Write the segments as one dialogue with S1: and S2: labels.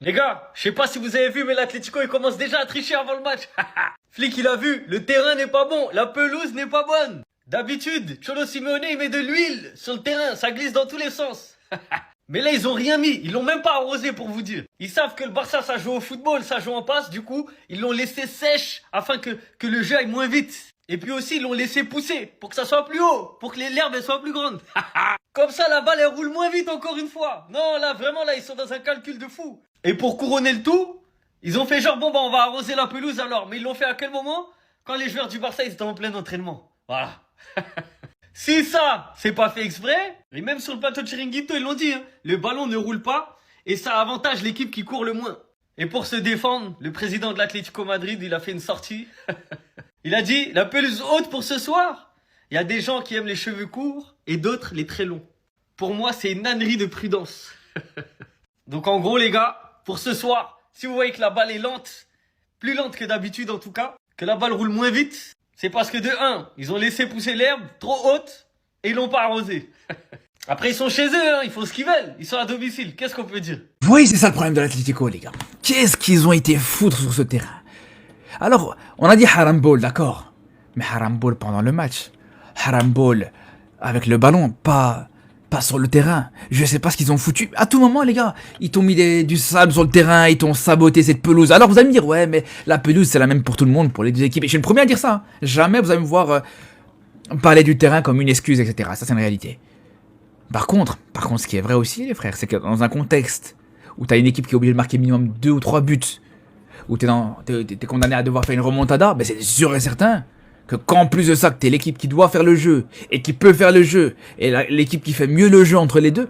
S1: Les gars, je sais pas si vous avez vu, mais l'Atlético, il commence déjà à tricher avant le match. Flick, il a vu, le terrain n'est pas bon, la pelouse n'est pas bonne. D'habitude, Cholo Simeone, il met de l'huile sur le terrain, ça glisse dans tous les sens. Mais là, ils ont rien mis, ils l'ont même pas arrosé pour vous dire. Ils savent que le Barça, ça joue au football, ça joue en passe, du coup, ils l'ont laissé sèche afin que le jeu aille moins vite. Et puis aussi, ils l'ont laissé pousser pour que ça soit plus haut, pour que l'herbe soit plus grande. Comme ça, la balle, elle roule moins vite encore une fois. Non, là, vraiment, là, ils sont dans un calcul de fou. Et pour couronner le tout, ils ont fait genre, bon, bah, on va arroser la pelouse alors. Mais ils l'ont fait à quel moment? Quand les joueurs du Barça, ils étaient en plein entraînement. Voilà. Si ça, c'est pas fait exprès, et même sur le plateau de Chiringuito, ils l'ont dit, hein, le ballon ne roule pas, et ça avantage l'équipe qui court le moins. Et pour se défendre, le président de l'Atlético Madrid, il a fait une sortie. Il a dit, la pelouse haute pour ce soir, il y a des gens qui aiment les cheveux courts, et d'autres les très longs. Pour moi, c'est une ânerie de prudence. Donc en gros, les gars, pour ce soir, si vous voyez que la balle est lente, plus lente que d'habitude en tout cas, que la balle roule moins vite, c'est parce que de 1, ils ont laissé pousser l'herbe trop haute et ils l'ont pas arrosée. Après, ils sont chez eux, hein, ils font ce qu'ils veulent, ils sont à domicile, qu'est-ce qu'on peut dire?
S2: Vous voyez, c'est ça le problème de l'Atlético, les gars. Qu'est-ce qu'ils ont été foutre sur ce terrain? Alors, on a dit haram ball, d'accord. Mais haram ball pendant le match. Haram ball avec le ballon, pas sur le terrain. Je sais pas ce qu'ils ont foutu. À tout moment, les gars, ils t'ont mis du sable sur le terrain, ils t'ont saboté cette pelouse. Alors vous allez me dire, ouais, mais la pelouse, c'est la même pour tout le monde, pour les deux équipes. Et je suis le premier à dire ça. Hein. Jamais vous allez me voir parler du terrain comme une excuse, etc. Ça, c'est une réalité. Par contre, ce qui est vrai aussi, les frères, c'est que dans un contexte où t'as une équipe qui est obligée de marquer minimum 2 ou 3 buts, où t'es condamné à devoir faire une remontada, ben c'est sûr et certain que qu'en plus de ça, que t'es l'équipe qui doit faire le jeu, et qui peut faire le jeu, et l'équipe qui fait mieux le jeu entre les deux,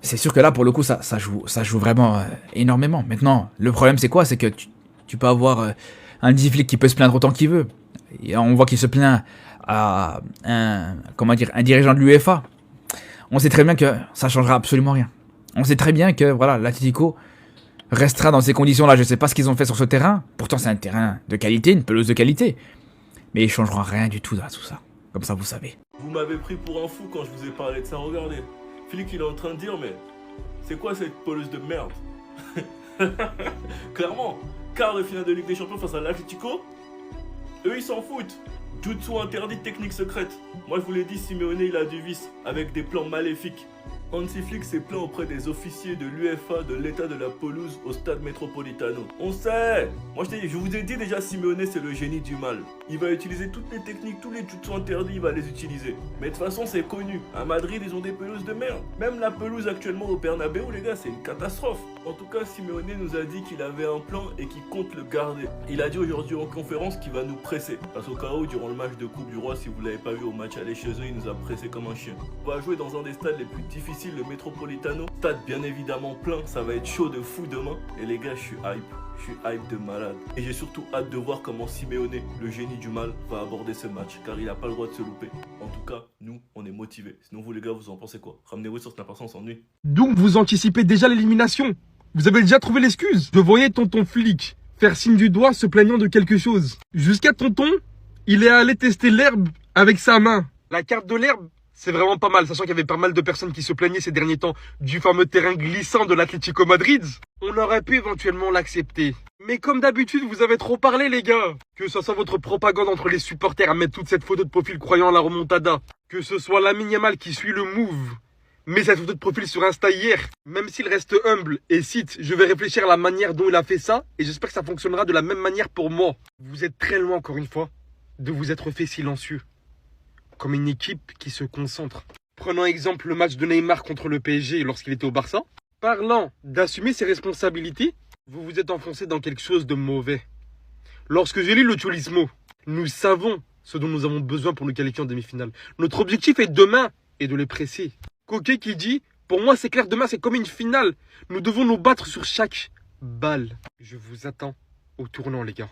S2: c'est sûr que là, pour le coup, ça joue vraiment énormément. Maintenant, le problème, c'est quoi? C'est que tu peux avoir un Flick qui peut se plaindre autant qu'il veut. Et on voit qu'il se plaint à un dirigeant de l'UEFA. On sait très bien que ça changera absolument rien. On sait très bien que voilà, l'Atlético restera dans ces conditions-là. Je sais pas ce qu'ils ont fait sur ce terrain. Pourtant, c'est un terrain de qualité, une pelouse de qualité. Mais ils changeront rien du tout dans tout ça. Comme ça, vous savez.
S3: Vous m'avez pris pour un fou quand je vous ai parlé de ça. Regardez, Flick, il est en train de dire, mais c'est quoi cette pelouse de merde? Clairement, quart de finale de Ligue des Champions face à l'Atlético, eux, ils s'en foutent. Jutsu interdit, technique secrète. Moi, je vous l'ai dit, Simeone, il a du vice, avec des plans maléfiques. Hansi Flick s'est plaint auprès des officiers de l'UEFA de l'état de la pelouse au stade Metropolitano. On sait. Moi, je vous ai dit déjà, Simeone, c'est le génie du mal. Il va utiliser toutes les techniques, tous les jutsu interdits, il va les utiliser. Mais de toute façon, c'est connu. À Madrid, ils ont des pelouses de merde. Même la pelouse actuellement au Bernabeu, les gars, c'est une catastrophe. En tout cas, Simeone nous a dit qu'il avait un plan et qu'il compte le garder. Il a dit aujourd'hui en conférence qu'il va nous presser. Parce qu'au cas où, durant le match de Coupe du Roi, si vous l'avez pas vu au match aller chez eux, il nous a pressé comme un chien. On va jouer dans un des stades les plus difficiles, le Metropolitano. Stade bien évidemment plein, ça va être chaud de fou demain. Et les gars, je suis hype de malade. Et j'ai surtout hâte de voir comment Simeone, le génie du mal, va aborder ce match. Car il n'a pas le droit de se louper. En tout cas, nous, on est motivés. Sinon vous les gars, vous en pensez quoi? Ramenez-vous sur Snapper sans s'ennuyer.
S4: Donc vous anticipez déjà l'élimination? Vous avez déjà trouvé l'excuse? Je voyais tonton Flick faire signe du doigt se plaignant de quelque chose. Jusqu'à tonton, il est allé tester l'herbe avec sa main. La carte de l'herbe, c'est vraiment pas mal, sachant qu'il y avait pas mal de personnes qui se plaignaient ces derniers temps du fameux terrain glissant de l'Atlético Madrid. On aurait pu éventuellement l'accepter. Mais comme d'habitude, vous avez trop parlé les gars. Que ce soit votre propagande entre les supporters à mettre toute cette photo de profil croyant à la remontada. Que ce soit Lamine Yamal qui suit le move. Mais cette photo de profil sur Insta hier, même s'il reste humble et cite, je vais réfléchir à la manière dont il a fait ça et j'espère que ça fonctionnera de la même manière pour moi. Vous êtes très loin encore une fois de vous être fait silencieux. Comme une équipe qui se concentre. Prenons exemple le match de Neymar contre le PSG lorsqu'il était au Barça. Parlant d'assumer ses responsabilités, vous vous êtes enfoncé dans quelque chose de mauvais. Lorsque j'ai lu le Cholismo, nous savons ce dont nous avons besoin pour nous qualifier en demi-finale. Notre objectif est demain et de les presser. Coquet qui dit, pour moi c'est clair, demain c'est comme une finale. Nous devons nous battre sur chaque balle. Je vous attends au tournant les gars.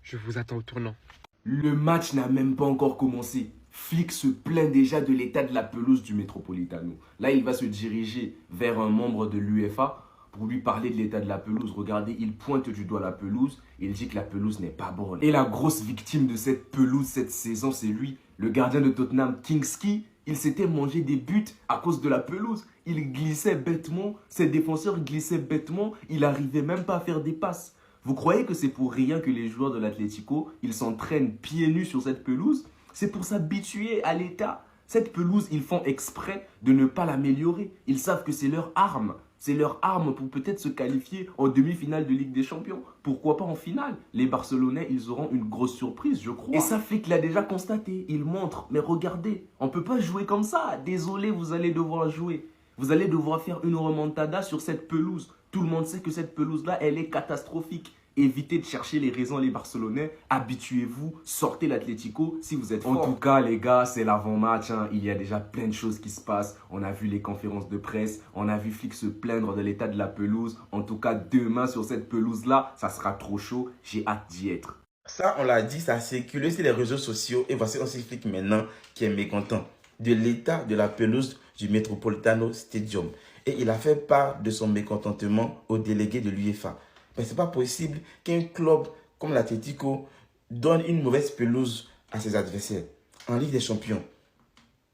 S4: Je vous attends au tournant.
S5: Le match n'a même pas encore commencé. Flick se plaint déjà de l'état de la pelouse du Metropolitano. Là, il va se diriger vers un membre de l'UEFA pour lui parler de l'état de la pelouse. Regardez, il pointe du doigt la pelouse et il dit que la pelouse n'est pas bonne. Et la grosse victime de cette pelouse cette saison, c'est lui, le gardien de Tottenham, Kingsley, Il s'était mangé des buts à cause de la pelouse. Il glissait bêtement, ses défenseurs glissaient bêtement, il n'arrivait même pas à faire des passes. Vous croyez que c'est pour rien que les joueurs de l'Atlético, ils s'entraînent pieds nus sur cette pelouse? C'est pour s'habituer à l'état. Cette pelouse, ils font exprès de ne pas l'améliorer. Ils savent que c'est leur arme. C'est leur arme pour peut-être se qualifier en demi-finale de Ligue des Champions. Pourquoi pas en finale? Les Barcelonais, ils auront une grosse surprise, je crois. Et ça, Flick l'a déjà constaté. Il montre, mais regardez, on ne peut pas jouer comme ça. Désolé, vous allez devoir jouer. Vous allez devoir faire une remontada sur cette pelouse. Tout le monde sait que cette pelouse-là, elle est catastrophique. Évitez de chercher les raisons, les Barcelonais. Habituez-vous, sortez l'Atlético si vous êtes fort. En tout cas, les gars, c'est l'avant-match. Il y a déjà plein de choses qui se passent. On a vu les conférences de presse. On a vu Flick se plaindre de l'état de la pelouse. En tout cas, demain, sur cette pelouse-là, ça sera trop chaud. J'ai hâte d'y être.
S6: Ça, on l'a dit, ça a circulé sur les réseaux sociaux. Et voici aussi Flick maintenant qui est mécontent de l'état de la pelouse du Metropolitano Stadium. Et il a fait part de son mécontentement au délégué de l'UEFA. Mais ce n'est pas possible qu'un club comme l'Atlético donne une mauvaise pelouse à ses adversaires en Ligue des Champions.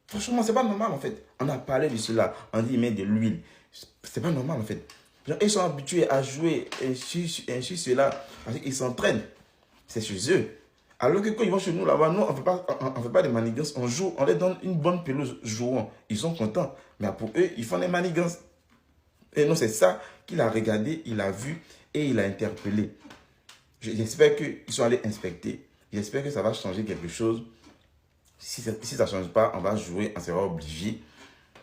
S6: Franchement, ce n'est pas normal en fait. On a parlé de cela, on dit mettre de l'huile. C'est pas normal en fait. Genre, ils sont habitués à jouer sur cela, parce qu'ils s'entraînent. C'est chez eux. Alors que quand ils vont chez nous là-bas, nous, on ne fait pas de manigances. On joue, on leur donne une bonne pelouse jouant. Ils sont contents. Mais pour eux, ils font des manigances. Et non, c'est ça qu'il a regardé, il a vu et il a interpellé. J'espère qu'ils sont allés inspecter. J'espère que ça va changer quelque chose. Si ça ne change pas, on va jouer, on sera obligé.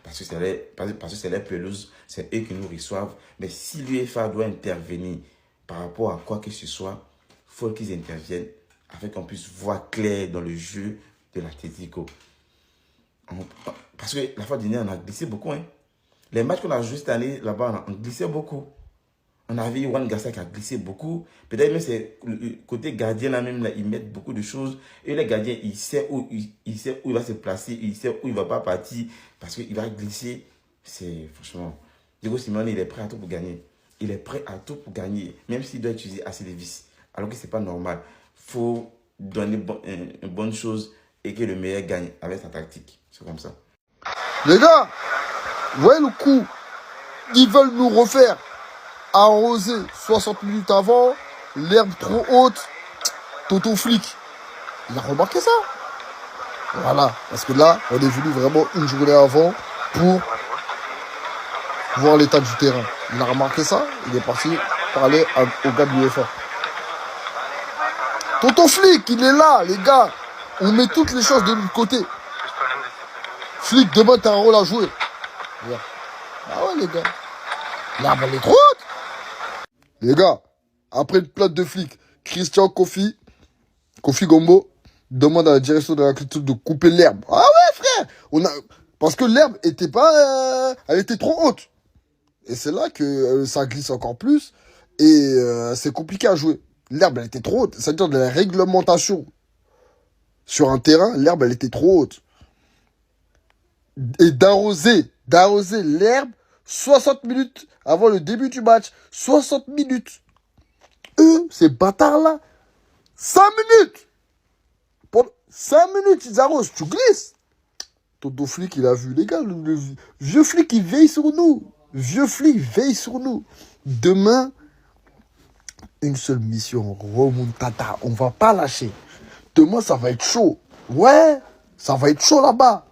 S6: Parce que c'est les pelouses, c'est eux qui nous reçoivent. Mais si l'UEFA doit intervenir par rapport à quoi que ce soit, il faut qu'ils interviennent afin qu'on puisse voir clair dans le jeu de l'Atlético. Parce que la fois dernière, on a glissé beaucoup. Les matchs qu'on a joués cette année, là-bas, on glissait beaucoup. On a vu Juan Garcia qui a glissé beaucoup. Peut-être même c'est le côté gardien là même, là, ils mettent beaucoup de choses. Et les gardiens, il sait où il va se placer, il sait où il ne va pas partir. Parce qu'il va glisser. C'est franchement... Diego Simeone, il est prêt à tout pour gagner. Il est prêt à tout pour gagner. Même s'il doit utiliser assez de vis. Alors que ce n'est pas normal. Il faut donner une bonne chose et que le meilleur gagne avec sa tactique. C'est comme ça.
S7: Les gars, vous voyez le coup? Ils veulent nous refaire arroser 60 minutes avant, l'herbe trop haute. Toto Flick, il a remarqué ça. Voilà, parce que là, on est venu vraiment une journée avant pour voir l'état du terrain. Il a remarqué ça, il est parti parler au gars de l'UEFA. Toto Flick, il est là, les gars. On met toutes les choses de l'autre côté. Flick, demain, t'as un rôle à jouer. Regarde. Ah ouais, les gars. L'herbe, elle est trop haute. Les gars, après une plainte de Flick, Christian Kofi Gombo, demande à la direction de la culture de couper l'herbe. Ah ouais, frère. Parce que l'herbe était pas... elle était trop haute. Et c'est là que ça glisse encore plus. Et c'est compliqué à jouer. L'herbe, elle était trop haute. C'est-à-dire de la réglementation. Sur un terrain, l'herbe, elle était trop haute. Et d'arroser l'herbe 60 minutes avant le début du match. 60 minutes. Eux, ces bâtards-là, 5 minutes. Pour 5 minutes, ils arrosent. Tu glisses. Toto Flick, il a vu. Les gars, le vieux Flick, il veille sur nous. Vieux Flick veille sur nous. Demain, une seule mission. Remontada. On va pas lâcher. Demain, ça va être chaud. Ouais, ça va être chaud là-bas.